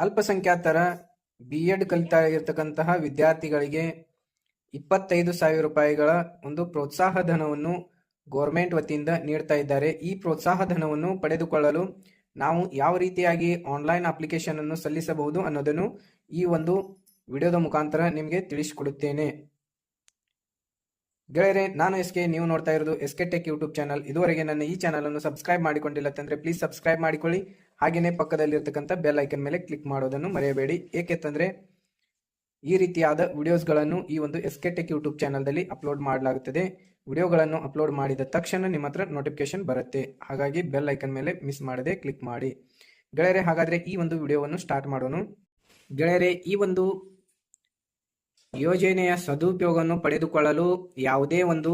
ಅಲ್ಪಸಂಖ್ಯಾತರ ಬಿ.ಎಡ್ ಕಲಿತಾ ಇರತಕ್ಕಂತಹ ವಿದ್ಯಾರ್ಥಿಗಳಿಗೆ 25,000 ರೂಪಾಯಿಗಳ ಒಂದು ಪ್ರೋತ್ಸಾಹ ಧನವನ್ನು ಗೌರ್ಮೆಂಟ್ ವತಿಯಿಂದ ನೀಡ್ತಾ ಇದ್ದಾರೆ. ಈ ಪ್ರೋತ್ಸಾಹ ಧನವನ್ನು ಪಡೆದುಕೊಳ್ಳಲು ನಾವು ಯಾವ ರೀತಿಯಾಗಿ ಆನ್ಲೈನ್ ಅಪ್ಲಿಕೇಶನ್ ಅನ್ನು ಸಲ್ಲಿಸಬಹುದು ಅನ್ನೋದನ್ನು ಈ ಒಂದು ವಿಡಿಯೋದ ಮುಖಾಂತರ ನಿಮಗೆ ತಿಳಿಸಿಕೊಡುತ್ತೇನೆ. ಗೆಳೆಯರೆ, ನಾನು ಎಸ್ಕೆ, ನೀವು ನೋಡ್ತಾ ಇರೋದು ಎಸ್ಕೆ ಟೆಕ್ ಯೂಟ್ಯೂಬ್ ಚಾನಲ್. ಇದುವರೆಗೆ ನನ್ನ ಈ ಚಾನಲ್ ಅನ್ನು ಸಬ್ಸ್ಕ್ರೈಬ್ ಮಾಡಿಕೊಂಡಿಲ್ಲ ಅಂತಂದ್ರೆ ಪ್ಲೀಸ್ ಸಬ್ಸ್ಕ್ರೈಬ್ ಮಾಡಿಕೊಳ್ಳಿ. ಹಾಗೆಯೇ ಪಕ್ಕದಲ್ಲಿರ್ತಕ್ಕಂಥ ಬೆಲ್ ಐಕನ್ ಮೇಲೆ ಕ್ಲಿಕ್ ಮಾಡೋದನ್ನು ಮರೆಯಬೇಡಿ. ಏಕೆಂತಂದ್ರೆ ಈ ರೀತಿಯಾದ ವಿಡಿಯೋಸ್ಗಳನ್ನು ಈ ಒಂದು ಎಸ್ಕೆ ಟೆಕ್ ಯೂಟ್ಯೂಬ್ ಚಾನಲ್ದಲ್ಲಿ ಅಪ್ಲೋಡ್ ಮಾಡಲಾಗುತ್ತದೆ. ವಿಡಿಯೋಗಳನ್ನು ಅಪ್ಲೋಡ್ ಮಾಡಿದ ತಕ್ಷಣ ನಿಮ್ಮ ಹತ್ರ ನೋಟಿಫಿಕೇಶನ್ ಬರುತ್ತೆ. ಹಾಗಾಗಿ ಬೆಲ್ ಐಕನ್ ಮೇಲೆ ಮಿಸ್ ಮಾಡದೆ ಕ್ಲಿಕ್ ಮಾಡಿ. ಗೆಳೆಯರೆ, ಹಾಗಾದ್ರೆ ಈ ಒಂದು ವಿಡಿಯೋವನ್ನು ಸ್ಟಾರ್ಟ್ ಮಾಡೋಣ. ಗೆಳೆಯರೆ, ಈ ಒಂದು ಯೋಜನೆಯ ಸದುಪಯೋಗವನ್ನು ಪಡೆದುಕೊಳ್ಳಲು ಯಾವುದೇ ಒಂದು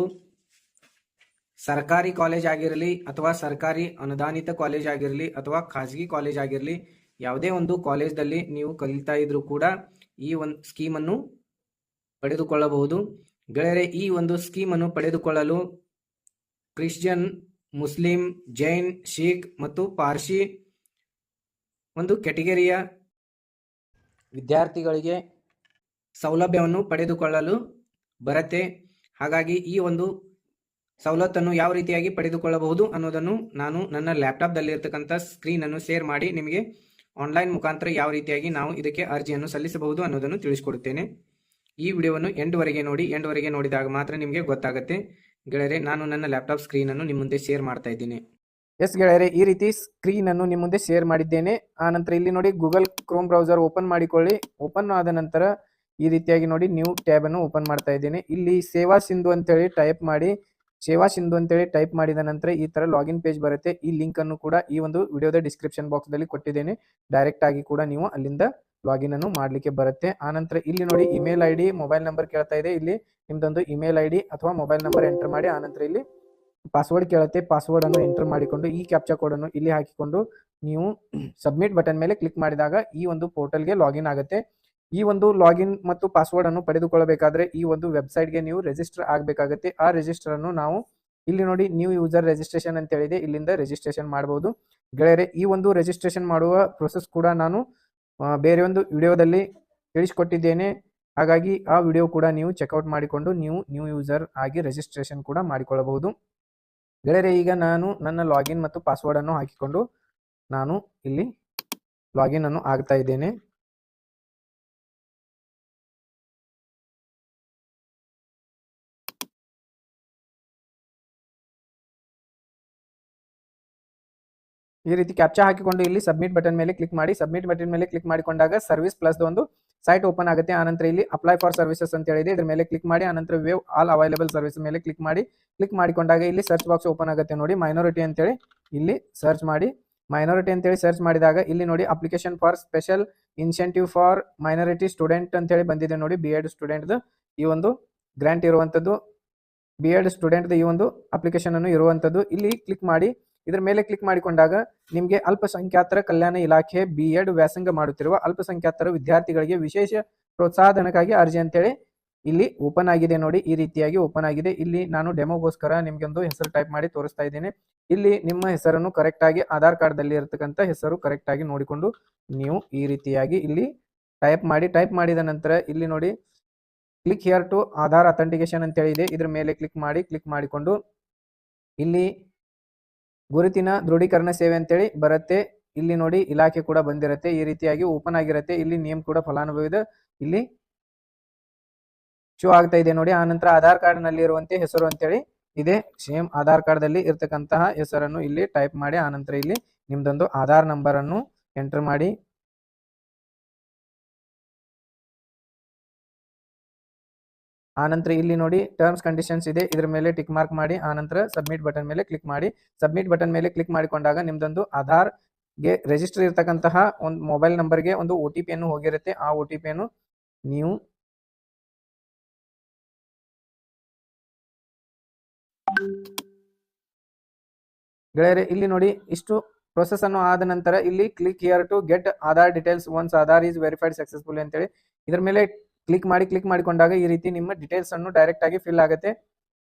ಸರ್ಕಾರಿ ಕಾಲೇಜ್ ಆಗಿರಲಿ ಅಥವಾ ಸರ್ಕಾರಿ ಅನುದಾನಿತ ಕಾಲೇಜ್ ಆಗಿರಲಿ ಅಥವಾ ಖಾಸಗಿ ಕಾಲೇಜ್ ಆಗಿರಲಿ, ಯಾವುದೇ ಒಂದು ಕಾಲೇಜ್ದಲ್ಲಿ ನೀವು ಕಲಿತಾ ಇದ್ರೂ ಕೂಡ ಈ ಒಂದು ಸ್ಕೀಮನ್ನು ಪಡೆದುಕೊಳ್ಳಬಹುದು. ಗೆಳೆಯರೆ, ಈ ಒಂದು ಸ್ಕೀಮನ್ನು ಪಡೆದುಕೊಳ್ಳಲು ಕ್ರಿಶ್ಚಿಯನ್, ಮುಸ್ಲಿಂ, ಜೈನ್, ಸಿಖ್ ಮತ್ತು ಪಾರ್ಸಿ ಒಂದು ಕೆಟಗರಿಯ ವಿದ್ಯಾರ್ಥಿಗಳಿಗೆ ಸೌಲಭ್ಯವನ್ನು ಪಡೆದುಕೊಳ್ಳಲು ಬರುತ್ತೆ. ಹಾಗಾಗಿ ಈ ಒಂದು ಸವಲತ್ತನ್ನು ಯಾವ ರೀತಿಯಾಗಿ ಪಡೆದುಕೊಳ್ಳಬಹುದು ಅನ್ನೋದನ್ನು ನಾನು ನನ್ನ ಲ್ಯಾಪ್ಟಾಪ್ದಲ್ಲಿ ಇರತಕ್ಕಂಥ ಸ್ಕ್ರೀನ್ ಅನ್ನು ಶೇರ್ ಮಾಡಿ ನಿಮಗೆ ಆನ್ಲೈನ್ ಮುಖಾಂತರ ಯಾವ ರೀತಿಯಾಗಿ ನಾವು ಇದಕ್ಕೆ ಅರ್ಜಿಯನ್ನು ಸಲ್ಲಿಸಬಹುದು ಅನ್ನೋದನ್ನು ತಿಳಿಸಿಕೊಡುತ್ತೇನೆ. ಈ ವಿಡಿಯೋವನ್ನು ಎಂಡ್ವರೆಗೆ ನೋಡಿ. ಎಂಡ್ವರೆಗೆ ನೋಡಿದಾಗ ಮಾತ್ರ ನಿಮಗೆ ಗೊತ್ತಾಗುತ್ತೆ. ಗೆಳೆಯರೆ, ನಾನು ನನ್ನ ಲ್ಯಾಪ್ಟಾಪ್ ಸ್ಕ್ರೀನ್ ಅನ್ನು ನಿಮ್ಮ ಮುಂದೆ ಶೇರ್ ಮಾಡ್ತಾ ಇದ್ದೀನಿ. ಎಸ್ ಗೆಳೆಯರೆ, ಈ ರೀತಿ ಸ್ಕ್ರೀನ್ ಅನ್ನು ನಿಮ್ಮ ಮುಂದೆ ಶೇರ್ ಮಾಡಿದ್ದೇನೆ. ಆ ನಂತರ ಇಲ್ಲಿ ನೋಡಿ ಗೂಗಲ್ ಕ್ರೋಮ್ ಬ್ರೌಸರ್ ಓಪನ್ ಮಾಡಿಕೊಳ್ಳಿ. ಓಪನ್ ಆದ ನಂತರ ಈ ರೀತಿಯಾಗಿ ನೋಡಿ ನ್ಯೂ ಟ್ಯಾಬ್ ಅನ್ನು ಓಪನ್ ಮಾಡ್ತಾ ಇದ್ದೇನೆ. ಇಲ್ಲಿ ಸೇವಾ ಸಿಂಧು ಅಂತೇಳಿ ಟೈಪ್ ಮಾಡಿ. ಸೇವಾ ಸಿಂಧು ಅಂತೇಳಿ ಟೈಪ್ ಮಾಡಿದ ನಂತರ ಈ ತರ ಲಾಗಿನ್ ಪೇಜ್ ಬರುತ್ತೆ. ಈ ಲಿಂಕ್ ಅನ್ನು ಕೂಡ ಈ ಒಂದು ವಿಡಿಯೋದ ಡಿಸ್ಕ್ರಿಪ್ಷನ್ ಬಾಕ್ಸ್ ದಲ್ಲಿ ಕೊಟ್ಟಿದ್ದೇನೆ. ಡೈರೆಕ್ಟ್ ಆಗಿ ಕೂಡ ನೀವು ಅಲ್ಲಿಂದ ಲಾಗಿನ್ ಅನ್ನು ಮಾಡ್ಲಿಕ್ಕೆ ಬರುತ್ತೆ. ಆ ನಂತರ ಇಲ್ಲಿ ನೋಡಿ ಇಮೇಲ್ ಐಡಿ, ಮೊಬೈಲ್ ನಂಬರ್ ಕೇಳ್ತಾ ಇದೆ. ಇಲ್ಲಿ ನಿಮ್ದೊಂದು ಇಮೇಲ್ ಐಡಿ ಅಥವಾ ಮೊಬೈಲ್ ನಂಬರ್ ಎಂಟರ್ ಮಾಡಿ. ಆ ನಂತರ ಇಲ್ಲಿ ಪಾಸ್ವರ್ಡ್ ಕೇಳುತ್ತೆ. ಪಾಸ್ವರ್ಡ್ ಅನ್ನು ಎಂಟರ್ ಮಾಡಿಕೊಂಡು ಈ ಕ್ಯಾಪ್ಚಾ ಕೋಡ್ ಅನ್ನು ಇಲ್ಲಿ ಹಾಕಿಕೊಂಡು ನೀವು ಸಬ್ಮಿಟ್ ಬಟನ್ ಮೇಲೆ ಕ್ಲಿಕ್ ಮಾಡಿದಾಗ ಈ ಒಂದು ಪೋರ್ಟಲ್ಗೆ ಲಾಗಿನ್ ಆಗುತ್ತೆ. ಈ ಒಂದು ಲಾಗಿನ್ ಮತ್ತು ಪಾಸ್ವರ್ಡ್ ಅನ್ನು ಪಡೆದುಕೊಳ್ಳಬೇಕಾದ್ರೆ ಈ ಒಂದು ವೆಬ್ಸೈಟ್ಗೆ ನೀವು ರಿಜಿಸ್ಟರ್ ಆಗಬೇಕಾಗುತ್ತೆ. ಆ ರಿಜಿಸ್ಟರ್ ಅನ್ನು ನಾವು ಇಲ್ಲಿ ನೋಡಿ ನ್ಯೂ ಯೂಸರ್ ರಿಜಿಸ್ಟ್ರೇಷನ್ ಅಂತ ಹೇಳಿದೆ, ಇಲ್ಲಿಂದ ರಿಜಿಸ್ಟ್ರೇಷನ್ ಮಾಡಬಹುದು. ಗೆಳೆಯರೆ, ಈ ಒಂದು ರಿಜಿಸ್ಟ್ರೇಷನ್ ಮಾಡುವ ಪ್ರೊಸೆಸ್ ಕೂಡ ನಾನು ಬೇರೆ ಒಂದು ವಿಡಿಯೋದಲ್ಲಿ ತಿಳಿಸಿಕೊಟ್ಟಿದ್ದೇನೆ. ಹಾಗಾಗಿ ಆ ವಿಡಿಯೋ ಕೂಡ ನೀವು ಚೆಕ್ಔಟ್ ಮಾಡಿಕೊಂಡು ನೀವು ನ್ಯೂ ಯೂಸರ್ ಆಗಿ ರಿಜಿಸ್ಟ್ರೇಷನ್ ಕೂಡ ಮಾಡಿಕೊಳ್ಳಬಹುದು. ಗೆಳೆಯರೆ, ಈಗ ನಾನು ನನ್ನ ಲಾಗಿನ್ ಮತ್ತು ಪಾಸ್ವರ್ಡ್ ಅನ್ನು ಹಾಕಿಕೊಂಡು ನಾನು ಇಲ್ಲಿ ಲಾಗಿನ್ ಅನ್ನು ಆಗ್ತಾ ಇದ್ದೇನೆ. ಈ ರೀತಿ ಕ್ಯಾಪ್ಚಾ ಹಾಕಿಕೊಂಡು ಇಲ್ಲಿ ಸಬ್ಮಿಟ್ ಬಟನ್ ಮೇಲೆ ಕ್ಲಿಕ್ ಮಾಡಿ. ಸಬ್ಮಿಟ್ ಬಟನ್ ಮೇಲೆ ಕ್ಲಿಕ್ ಮಾಡಿಕೊಂಡಾಗ ಸರ್ವಿಸ್ ಪ್ಲಸ್ ಒಂದು ಸೈಟ್ ಓಪನ್ ಆಗುತ್ತೆ. ಆನಂತರ ಇಲ್ಲಿ ಅಪ್ಲೈ ಫಾರ್ ಸರ್ವಿಸಸ್ ಅಂತ ಹೇಳಿದೆ, ಇದ್ರ ಮೇಲೆ ಕ್ಲಿಕ್ ಮಾಡಿ. ಆನಂತರ ವೇವ್ ಆಲ್ ಅವೈಲೇಬಲ್ ಸರ್ವಿಸ್ ಮೇಲೆ ಕ್ಲಿಕ್ ಮಾಡಿ. ಕ್ಲಿಕ್ ಮಾಡಿಕೊಂಡಾಗ ಇಲ್ಲಿ ಸರ್ಚ್ ಬಾಕ್ಸ್ ಓಪನ್ ಆಗುತ್ತೆ. ನೋಡಿ ಮೈನಾರಿಟಿ ಅಂತೇಳಿ ಇಲ್ಲಿ ಸರ್ಚ್ ಮಾಡಿ. ಮೈನಾರಿಟಿ ಅಂತೇಳಿ ಸರ್ಚ್ ಮಾಡಿದಾಗ ಇಲ್ಲಿ ನೋಡಿ application for special incentive for minority student ಅಂತೇಳಿ ಬಂದಿದೆ. ನೋಡಿ ಬಿ.ಎಡ್ ಸ್ಟೂಡೆಂಟ್ ಈ ಒಂದು ಗ್ರಾಂಟ್ ಇರುವಂತದ್ದು, ಬಿ.ಎಡ್ ಸ್ಟೂಡೆಂಟ್ ಈ ಒಂದು ಅಪ್ಲಿಕೇಶನ್ ಅನ್ನು ಇರುವಂತದ್ದು. ಇಲ್ಲಿ ಕ್ಲಿಕ್ ಮಾಡಿ. ಇದರ ಮೇಲೆ ಕ್ಲಿಕ್ ಮಾಡಿಕೊಂಡಾಗ ನಿಮಗೆ ಅಲ್ಪಸಂಖ್ಯಾತರ ಕಲ್ಯಾಣ ಇಲಾಖೆ ಬಿ.ಎಡ್ ವ್ಯಾಸಂಗ ಮಾಡುತ್ತಿರುವ ಅಲ್ಪಸಂಖ್ಯಾತರ ವಿದ್ಯಾರ್ಥಿಗಳಿಗೆ ವಿಶೇಷ ಪ್ರೋತ್ಸಾಹಧನಕ್ಕಾಗಿ ಅರ್ಜಿ ಅಂತೇಳಿ ಇಲ್ಲಿ ಓಪನ್ ಆಗಿದೆ. ನೋಡಿ ಈ ರೀತಿಯಾಗಿ ಓಪನ್ ಆಗಿದೆ. ಇಲ್ಲಿ ನಾನು ಡೆಮೋಗೋಸ್ಕರ ನಿಮ್ಗೆ ಒಂದು ಹೆಸರು ಟೈಪ್ ಮಾಡಿ ತೋರಿಸ್ತಾ ಇದ್ದೇನೆ. ಇಲ್ಲಿ ನಿಮ್ಮ ಹೆಸರನ್ನು ಕರೆಕ್ಟ್ ಆಗಿ ಆಧಾರ್ ಕಾರ್ಡ್ ದಲ್ಲಿ ಇರತಕ್ಕಂಥ ಹೆಸರು ಕರೆಕ್ಟ್ ಆಗಿ ನೋಡಿಕೊಂಡು ನೀವು ಈ ರೀತಿಯಾಗಿ ಇಲ್ಲಿ ಟೈಪ್ ಮಾಡಿ. ಟೈಪ್ ಮಾಡಿದ ನಂತರ ಇಲ್ಲಿ ನೋಡಿ click here to Aadhaar authentication ಅಂತ ಹೇಳಿದೆ. ಇದ್ರ ಮೇಲೆ ಕ್ಲಿಕ್ ಮಾಡಿ. ಕ್ಲಿಕ್ ಮಾಡಿಕೊಂಡು ಇಲ್ಲಿ ಗುರುತಿನ ದೃಢೀಕರಣ ಸೇವೆ ಅಂತೇಳಿ ಬರುತ್ತೆ. ಇಲ್ಲಿ ನೋಡಿ ಇಲಾಖೆ ಕೂಡ ಬಂದಿರುತ್ತೆ. ಈ ರೀತಿಯಾಗಿ ಓಪನ್ ಆಗಿರುತ್ತೆ. ಇಲ್ಲಿ ನೇಮ್ ಕೂಡ ಫಲಾನುಭವಿದ ಇಲ್ಲಿ ಶೋ ಆಗ್ತಾ ಇದೆ ನೋಡಿ. ಆನಂತರ ಆಧಾರ್ ಕಾರ್ಡ್ ನಲ್ಲಿ ಇರುವಂತೆ ಹೆಸರು ಅಂತೇಳಿ ಇದೆ. ಸೇಮ್ ಆಧಾರ್ ಕಾರ್ಡ್ ದಲ್ಲಿ ಇರ್ತಕ್ಕಂತಹ ಹೆಸರನ್ನು ಇಲ್ಲಿ ಟೈಪ್ ಮಾಡಿ. ಆನಂತರ ಇಲ್ಲಿ ನಿಮ್ದೊಂದು ಆಧಾರ್ ನಂಬರ್ ಅನ್ನು ಎಂಟರ್ ಮಾಡಿ. ಆನಂತರ ಇಲ್ಲಿ ನೋಡಿ ಟರ್ಮ್ಸ್ ಕಂಡೀಷನ್ಸ್ ಇದೆ, ಇದ್ರ ಮೇಲೆ ಟಿಕ್ ಮಾರ್ಕ್ ಮಾಡಿ. ಆನಂತರ ಸಬ್ಮಿಟ್ ಬಟನ್ ಮೇಲೆ ಕ್ಲಿಕ್ ಮಾಡಿ. ಸಬ್ಮಿಟ್ ಬಟನ್ ಮೇಲೆ ಕ್ಲಿಕ್ ಮಾಡಿಕೊಂಡಾಗ ನಿಮ್ದೊಂದು ಆಧಾರ್ ಗೆ ರಿಜಿಸ್ಟರ್ ಇರತಕ್ಕಂತಹ ಒಂದು ಮೊಬೈಲ್ ನಂಬರ್ಗೆ ಒಂದು OTP ಅನ್ನು ಹೋಗಿರುತ್ತೆ. ಆ OTP ಅನ್ನು ನೀವು ಗೆಳೆಯರೆ ಇಲ್ಲಿ ನೋಡಿ ಇಷ್ಟು ಪ್ರೊಸೆಸ್ ಅನ್ನು ಆದ ನಂತರ ಇಲ್ಲಿ click here to get Aadhaar details once Aadhaar is verified successfully ಅಂತೇಳಿ ಇದ್ರ ಮೇಲೆ ಕ್ಲಿಕ್ ಮಾಡಿ. ಕ್ಲಿಕ್ ಮಾಡಿಕೊಂಡಾಗ ಈ ರೀತಿ ನಿಮ್ಮ ಡೀಟೇಲ್ಸ್ ಅನ್ನು ಡೈರೆಕ್ಟ್ ಆಗಿ ಫಿಲ್ ಆಗುತ್ತೆ.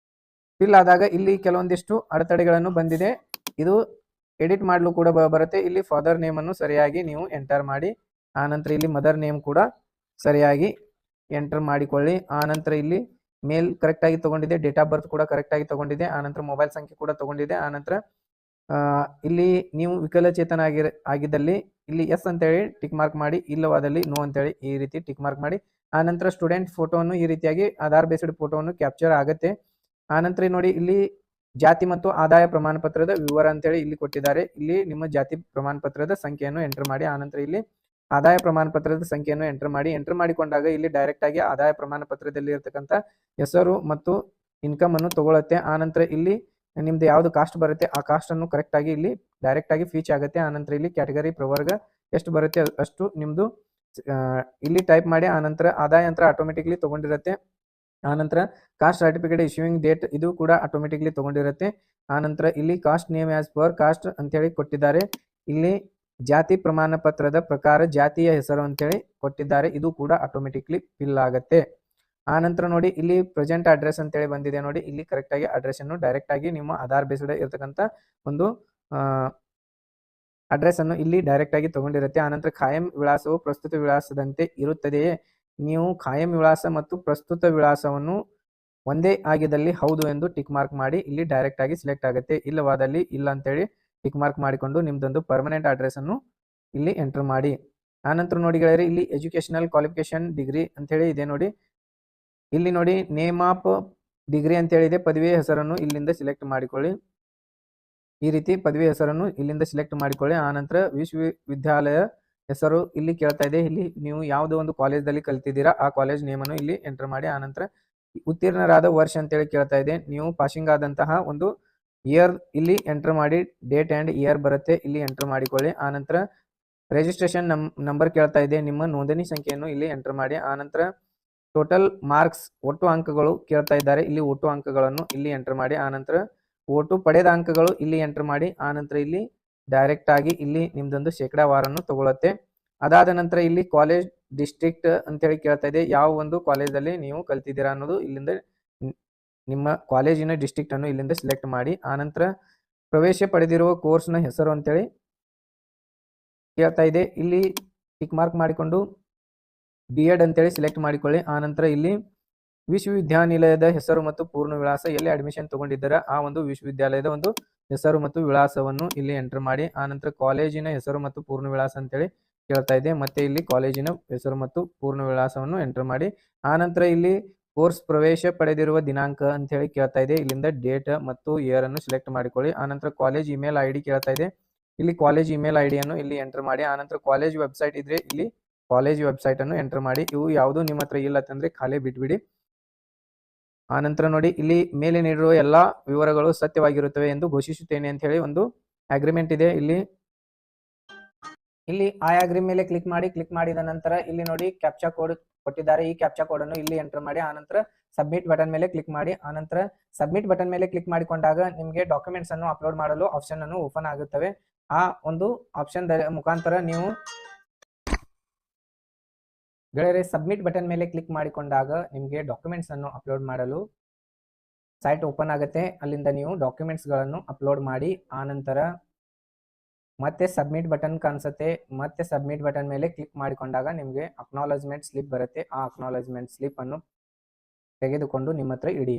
ಫಿಲ್ ಆದಾಗ ಇಲ್ಲಿ ಕೆಲವೊಂದಿಷ್ಟು ಅಡೆತಡೆಗಳನ್ನು ಬಂದಿದೆ. ಇದು ಎಡಿಟ್ ಮಾಡಲು ಕೂಡ ಬರುತ್ತೆ. ಇಲ್ಲಿ ಫಾದರ್ ನೇಮ್ ಅನ್ನು ಸರಿಯಾಗಿ ನೀವು ಎಂಟರ್ ಮಾಡಿ. ಆನಂತರ ಇಲ್ಲಿ ಮದರ್ ನೇಮ್ ಕೂಡ ಸರಿಯಾಗಿ ಎಂಟರ್ ಮಾಡಿಕೊಳ್ಳಿ. ಆನಂತರ ಇಲ್ಲಿ ಮೇಲ್ ಕರೆಕ್ಟಾಗಿ ತೊಗೊಂಡಿದೆ, ಡೇಟ್ ಆಫ್ ಬರ್ತ್ ಕೂಡ ಕರೆಕ್ಟಾಗಿ ತೊಗೊಂಡಿದೆ, ಆನಂತರ ಮೊಬೈಲ್ ಸಂಖ್ಯೆ ಕೂಡ ತೊಗೊಂಡಿದೆ. ಆನಂತರ ಇಲ್ಲಿ ನೀವು ವಿಕಲಚೇತನ ಆಗಿದ್ದಲ್ಲಿ ಇಲ್ಲಿ ಎಸ್ ಅಂತೇಳಿ ಟಿಕ್ ಮಾರ್ಕ್ ಮಾಡಿ, ಇಲ್ಲವಾದಲ್ಲಿ ನೋ ಅಂತೇಳಿ ಈ ರೀತಿ ಟಿಕ್ ಮಾರ್ಕ್ ಮಾಡಿ. ಆನಂತರ ಸ್ಟೂಡೆಂಟ್ ಫೋಟೋವನ್ನು ಈ ರೀತಿಯಾಗಿ ಆಧಾರ್ ಬೇಸ್ಡ್ ಫೋಟೋವನ್ನು ಕ್ಯಾಪ್ಚರ್ ಆಗುತ್ತೆ. ಆನಂತರ ನೋಡಿ ಇಲ್ಲಿ ಜಾತಿ ಮತ್ತು ಆದಾಯ ಪ್ರಮಾಣ ಪತ್ರದ ವಿವರ ಅಂತೇಳಿ ಇಲ್ಲಿ ಕೊಟ್ಟಿದ್ದಾರೆ. ಇಲ್ಲಿ ನಿಮ್ಮ ಜಾತಿ ಪ್ರಮಾಣ ಪತ್ರದ ಸಂಖ್ಯೆಯನ್ನು ಎಂಟರ್ ಮಾಡಿ. ಆನಂತರ ಇಲ್ಲಿ ಆದಾಯ ಪ್ರಮಾಣ ಪತ್ರದ ಸಂಖ್ಯೆಯನ್ನು ಎಂಟರ್ ಮಾಡಿ. ಎಂಟರ್ ಮಾಡಿಕೊಂಡಾಗ ಇಲ್ಲಿ ಡೈರೆಕ್ಟ್ ಆಗಿ ಆದಾಯ ಪ್ರಮಾಣ ಪತ್ರದಲ್ಲಿ ಇರತಕ್ಕಂಥ ಹೆಸರು ಮತ್ತು ಇನ್ಕಮ್ ಅನ್ನು ತಗೊಳುತ್ತೆ. ಆನಂತರ ಇಲ್ಲಿ ನಿಮ್ದು ಯಾವ್ದು ಕಾಸ್ಟ್ ಬರುತ್ತೆ ಆ ಕಾಸ್ಟ್ ಅನ್ನು ಕರೆಕ್ಟ್ ಆಗಿ ಇಲ್ಲಿ ಡೈರೆಕ್ಟ್ ಆಗಿ ಫೀಚ್ ಆಗುತ್ತೆ. ಆನಂತರ ಇಲ್ಲಿ ಕ್ಯಾಟಗರಿ ಪ್ರವರ್ಗ ಎಷ್ಟು ಬರುತ್ತೆ ಅಷ್ಟು ನಿಮ್ದು ಇಲ್ಲಿ ಟೈಪ್ ಮಾಡಿ. ಆನಂತರ ಆದಾಯ ಅಂತ ಆಟೋಮೆಟಿಕ್ಲಿ ತಗೊಂಡಿರುತ್ತೆ. ಆನಂತರ ಕಾಸ್ಟ್ ಸರ್ಟಿಫಿಕೇಟ್ ಇಶ್ಯೂಯಿಂಗ್ ಡೇಟ್ ಇದು ಕೂಡ ಆಟೋಮೆಟಿಕ್ಲಿ ತಗೊಂಡಿರುತ್ತೆ. ಆನಂತರ ಇಲ್ಲಿ cost name as per cost ಅಂತೇಳಿ ಕೊಟ್ಟಿದ್ದಾರೆ. ಇಲ್ಲಿ ಜಾತಿ ಪ್ರಮಾಣ ಪತ್ರದ ಪ್ರಕಾರ ಜಾತಿಯ ಹೆಸರು ಅಂತೇಳಿ ಕೊಟ್ಟಿದ್ದಾರೆ, ಇದು ಕೂಡ ಆಟೋಮೆಟಿಕ್ಲಿ ಫಿಲ್ ಆಗುತ್ತೆ. ಆನಂತರ ನೋಡಿ ಇಲ್ಲಿ ಪ್ರೆಸೆಂಟ್ ಅಡ್ರೆಸ್ ಅಂತೇಳಿ ಬಂದಿದೆ ನೋಡಿ, ಇಲ್ಲಿ ಕರೆಕ್ಟ್ ಆಗಿ ಅಡ್ರೆಸ್ ಅನ್ನು ಡೈರೆಕ್ಟ್ ಆಗಿ ನಿಮ್ಮ ಆಧಾರ್ ಬೇಸ್ಡ್ ಇರತಕ್ಕಂಥ ಒಂದು ಅಡ್ರೆಸ್ ಅನ್ನು ಇಲ್ಲಿ ಡೈರೆಕ್ಟ್ ಆಗಿ ತಗೊಂಡಿರುತ್ತೆ. ಆನಂತರ ಖಾಯಂ ವಿಳಾಸವು ಪ್ರಸ್ತುತ ವಿಳಾಸದಂತೆ ಇರುತ್ತದೆಯೇ? ನೀವು ಖಾಯಂ ವಿಳಾಸ ಮತ್ತು ಪ್ರಸ್ತುತ ವಿಳಾಸವನ್ನು ಒಂದೇ ಆಗಿದ್ದಲ್ಲಿ ಹೌದು ಎಂದು ಟಿಕ್ ಮಾರ್ಕ್ ಮಾಡಿ. ಇಲ್ಲಿ ಡೈರೆಕ್ಟ್ ಆಗಿ ಸಿಲೆಕ್ಟ್ ಆಗುತ್ತೆ. ಇಲ್ಲವಾದಲ್ಲಿ ಇಲ್ಲ ಅಂತೇಳಿ ಟಿಕ್ ಮಾರ್ಕ್ ಮಾಡಿಕೊಂಡು ನಿಮ್ದೊಂದು ಪರ್ಮನೆಂಟ್ ಅಡ್ರೆಸ್ ಅನ್ನು ಇಲ್ಲಿ ಎಂಟರ್ ಮಾಡಿ. ಆನಂತರ ನೋಡಿ ಗೆಳೆಯರೆ ಇಲ್ಲಿ ಎಜುಕೇಶನಲ್ ಕ್ವಾಲಿಫಿಕೇಶನ್ ಡಿಗ್ರಿ ಅಂತೇಳಿ ಇದೆ ನೋಡಿ. ಇಲ್ಲಿ ನೋಡಿ ನೇಮ್ ಆಫ್ ಡಿಗ್ರಿ ಅಂತೇಳಿ ಇದೆ. ಪದವಿ ಹೆಸರನ್ನು ಇಲ್ಲಿಂದ ಸಿಲೆಕ್ಟ್ ಮಾಡಿಕೊಳ್ಳಿ. ಈ ರೀತಿ ಪದವಿ ಹೆಸರನ್ನು ಇಲ್ಲಿಂದ ಸಿಲೆಕ್ಟ್ ಮಾಡಿಕೊಳ್ಳಿ. ಆನಂತರ ವಿಶ್ವವಿದ್ಯಾಲಯ ಹೆಸರು ಇಲ್ಲಿ ಕೇಳ್ತಾ ಇದೆ. ಇಲ್ಲಿ ನೀವು ಯಾವುದೋ ಒಂದು ಕಾಲೇಜ್ದಲ್ಲಿ ಕಲ್ತಿದ್ದೀರಾ ಆ ಕಾಲೇಜ್ ನೇಮನ್ನು ಇಲ್ಲಿ ಎಂಟರ್ ಮಾಡಿ. ಆನಂತರ ಉತ್ತೀರ್ಣರಾದ ವರ್ಷ ಅಂತೇಳಿ ಕೇಳ್ತಾ ಇದೆ. ನೀವು ಪಾಸಿಂಗ್ ಆದಂತಹ ಒಂದು ಇಯರ್ ಇಲ್ಲಿ ಎಂಟರ್ ಮಾಡಿ. ಡೇಟ್ ಆ್ಯಂಡ್ ಇಯರ್ ಬರುತ್ತೆ, ಇಲ್ಲಿ ಎಂಟರ್ ಮಾಡಿಕೊಳ್ಳಿ. ಆನಂತರ ರಿಜಿಸ್ಟ್ರೇಷನ್ ನಂಬರ್ ಕೇಳ್ತಾ ಇದೆ. ನಿಮ್ಮ ನೋಂದಣಿ ಸಂಖ್ಯೆಯನ್ನು ಇಲ್ಲಿ ಎಂಟರ್ ಮಾಡಿ. ಆನಂತರ ಟೋಟಲ್ ಮಾರ್ಕ್ಸ್ ಒಟ್ಟು ಅಂಕಗಳು ಕೇಳ್ತಾ ಇದ್ದಾರೆ. ಇಲ್ಲಿ ಒಟ್ಟು ಅಂಕಗಳನ್ನು ಇಲ್ಲಿ ಎಂಟರ್ ಮಾಡಿ. ಆನಂತರ ಒಟ್ಟು ಪಡೆದ ಅಂಕಗಳು ಇಲ್ಲಿ ಎಂಟರ್ ಮಾಡಿ. ಆನಂತರ ಇಲ್ಲಿ ಡೈರೆಕ್ಟ್ ಆಗಿ ಇಲ್ಲಿ ನಿಮ್ದೊಂದು ಶೇಕಡಾವಾರನ್ನು ತಗೊಳುತ್ತೆ. ಅದಾದ ನಂತರ ಇಲ್ಲಿ ಕಾಲೇಜ್ ಡಿಸ್ಟ್ರಿಕ್ಟ್ ಅಂತೇಳಿ ಕೇಳ್ತಾ ಇದೆ. ಯಾವ ಒಂದು ಕಾಲೇಜಲ್ಲಿ ನೀವು ಕಲ್ತಿದ್ದೀರಾ ಅನ್ನೋದು ಇಲ್ಲಿಂದ ನಿಮ್ಮ ಕಾಲೇಜಿನ ಡಿಸ್ಟ್ರಿಕ್ಟ್ ಅನ್ನು ಇಲ್ಲಿಂದ ಸಿಲೆಕ್ಟ್ ಮಾಡಿ. ಆನಂತರ ಪ್ರವೇಶ ಪಡೆದಿರುವ ಕೋರ್ಸ್ನ ಹೆಸರು ಅಂತೇಳಿ ಕೇಳ್ತಾ ಇದೆ. ಇಲ್ಲಿ ಟಿಕ್ ಮಾರ್ಕ್ ಮಾಡಿಕೊಂಡು B.Ed ಅಂತೇಳಿ ಸಿಲೆಕ್ಟ್ ಮಾಡಿಕೊಳ್ಳಿ. ಆನಂತರ ಇಲ್ಲಿ ವಿಶ್ವವಿದ್ಯಾನಿಲಯದ ಹೆಸರು ಮತ್ತು ಪೂರ್ಣ ವಿಳಾಸ, ಎಲ್ಲಿ ಅಡ್ಮಿಷನ್ ತಗೊಂಡಿದ್ದೀರಾ ಆ ಒಂದು ವಿಶ್ವವಿದ್ಯಾಲಯದ ಒಂದು ಹೆಸರು ಮತ್ತು ವಿಳಾಸವನ್ನು ಇಲ್ಲಿ ಎಂಟರ್ ಮಾಡಿ. ಆನಂತರ ಕಾಲೇಜಿನ ಹೆಸರು ಮತ್ತು ಪೂರ್ಣ ವಿಳಾಸ ಅಂತೇಳಿ ಕೇಳ್ತಾ ಇದೆ. ಮತ್ತೆ ಇಲ್ಲಿ ಕಾಲೇಜಿನ ಹೆಸರು ಮತ್ತು ಪೂರ್ಣ ವಿಳಾಸವನ್ನು ಎಂಟರ್ ಮಾಡಿ. ಆನಂತರ ಇಲ್ಲಿ ಕೋರ್ಸ್ ಪ್ರವೇಶ ಪಡೆದಿರುವ ದಿನಾಂಕ ಅಂತೇಳಿ ಕೇಳ್ತಾ ಇದೆ. ಇಲ್ಲಿಂದ ಡೇಟ್ ಮತ್ತು ಇಯರ್ ಅನ್ನು ಸಿಲೆಕ್ಟ್ ಮಾಡಿಕೊಳ್ಳಿ. ಆನಂತರ ಕಾಲೇಜ್ ಇಮೇಲ್ ID ಕೇಳ್ತಾ ಇದೆ. ಇಲ್ಲಿ ಕಾಲೇಜ್ ಇಮೇಲ್ ID ಅನ್ನು ಇಲ್ಲಿ ಎಂಟರ್ ಮಾಡಿ. ಆನಂತರ ಕಾಲೇಜ್ ವೆಬ್ಸೈಟ್ ಇದ್ರೆ ಇಲ್ಲಿ ಕಾಲೇಜ್ ವೆಬ್ಸೈಟ್ ಅನ್ನು ಎಂಟರ್ ಮಾಡಿ. ಇವು ಯಾವುದು ನಿಮ್ಮ ಹತ್ರ ಇಲ್ಲ ಅಂತಂದ್ರೆ ಖಾಲಿ ಬಿಟ್ಬಿಡಿ. ಆನಂತರ ನೋಡಿ ಇಲ್ಲಿ ಮೇಲೆ ನೀಡಿರುವ ಎಲ್ಲಾ ವಿವರಗಳು ಸತ್ಯವಾಗಿರುತ್ತವೆ ಎಂದು ಘೋಷಿಸುತ್ತೇನೆ ಅಂತ ಹೇಳಿ ಒಂದು ಅಗ್ರಿಮೆಂಟ್ ಇದೆ. ಇಲ್ಲಿ ಆ ಅಗ್ರಿಮೆಂಟ್ ಮೇಲೆ ಕ್ಲಿಕ್ ಮಾಡಿ. ಕ್ಲಿಕ್ ಮಾಡಿದ ನಂತರ ಇಲ್ಲಿ ನೋಡಿ ಕ್ಯಾಪ್ಚಾ ಕೋಡ್ ಕೊಟ್ಟಿದ್ದಾರೆ. ಈ ಕ್ಯಾಪ್ಚಾ ಕೋಡ್ ಅನ್ನು ಇಲ್ಲಿ ಎಂಟರ್ ಮಾಡಿ. ಆನಂತರ ಸಬ್ಮಿಟ್ ಬಟನ್ ಮೇಲೆ ಕ್ಲಿಕ್ ಮಾಡಿ. ಆನಂತರ ಸಬ್ಮಿಟ್ ಬಟನ್ ಮೇಲೆ ಕ್ಲಿಕ್ ಮಾಡಿಕೊಂಡಾಗ ನಿಮಗೆ ಡಾಕ್ಯುಮೆಂಟ್ಸ್ ಅನ್ನು ಅಪ್ಲೋಡ್ ಮಾಡಲು ಆಪ್ಷನ್ ಅನ್ನು ಓಪನ್ ಆಗುತ್ತವೆ. ಆ ಒಂದು ಆಪ್ಷನ್ ಮುಖಾಂತರ ನೀವು ಗೆಳೆಯರೆ ಸಬ್ಮಿಟ್ ಬಟನ್ ಮೇಲೆ ಕ್ಲಿಕ್ ಮಾಡಿಕೊಂಡಾಗ ನಿಮಗೆ ಡಾಕ್ಯುಮೆಂಟ್ಸ್ ಅನ್ನು ಅಪ್ಲೋಡ್ ಮಾಡಲು ಸೈಟ್ ಓಪನ್ ಆಗುತ್ತೆ. ಅಲ್ಲಿಂದ ನೀವು ಡಾಕ್ಯುಮೆಂಟ್ಸ್ ಗಳನ್ನು ಅಪ್ಲೋಡ್ ಮಾಡಿ. ಆನಂತರ ಮತ್ತೆ ಸಬ್ಮಿಟ್ ಬಟನ್ ಕಾಣಿಸುತ್ತೆ. ಮತ್ತೆ ಸಬ್ಮಿಟ್ ಬಟನ್ ಮೇಲೆ ಕ್ಲಿಕ್ ಮಾಡಿಕೊಂಡಾಗ ನಿಮಗೆ ಅಕ್ನಾಲಜ್ಮೆಂಟ್ ಸ್ಲಿಪ್ ಬರುತ್ತೆ. ಆ ಅಕ್ನಾಲಜ್ಮೆಂಟ್ ಸ್ಲಿಪ್ ಅನ್ನು ತೆಗೆದುಕೊಂಡು ನಿಮ್ಮ ಹತ್ರ ಇಡಿ.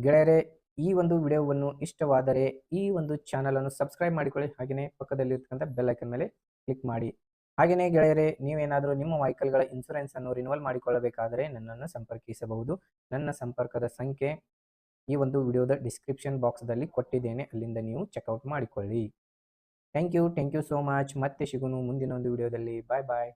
ಗೆಳೆಯರೆ ಈ ಒಂದು ವಿಡಿಯೋವನ್ನು ಇಷ್ಟವಾದರೆ ಈ ಒಂದು ಚಾನಲ್ ಅನ್ನು ಸಬ್ಸ್ಕ್ರೈಬ್ ಮಾಡಿಕೊಳ್ಳಿ. ಹಾಗೆಯೇ ಪಕ್ಕದಲ್ಲಿರ್ತಕ್ಕಂಥ ಬೆಲ್ ಐಕನ್ ಮೇಲೆ ಕ್ಲಿಕ್ ಮಾಡಿ. ಹಾಗೆಯೇ ಗೆಳೆಯರೆ ನೀವೇನಾದರೂ ನಿಮ್ಮ ವೆಹಿಕಲ್ಗಳ ಇನ್ಶೂರೆನ್ಸ್ ಅನ್ನು ರಿನ್ಯೂವಲ್ ಮಾಡಿಕೊಳ್ಳಬೇಕಾದರೆ ನನ್ನನ್ನು ಸಂಪರ್ಕಿಸಬಹುದು. ನನ್ನ ಸಂಪರ್ಕದ ಸಂಖ್ಯೆ ಈ ಒಂದು ವಿಡಿಯೋದ ಡಿಸ್ಕ್ರಿಪ್ಷನ್ ಬಾಕ್ಸ್ದಲ್ಲಿ ಕೊಟ್ಟಿದ್ದೇನೆ, ಅಲ್ಲಿಂದ ನೀವು ಚೆಕ್ಔಟ್ ಮಾಡಿಕೊಳ್ಳಿ. Thank you so much. ಮತ್ತೆ ಸಿಗೋಣ ಮುಂದಿನ ಒಂದು ವಿಡಿಯೋದಲ್ಲಿ. ಬಾಯ್ ಬಾಯ್.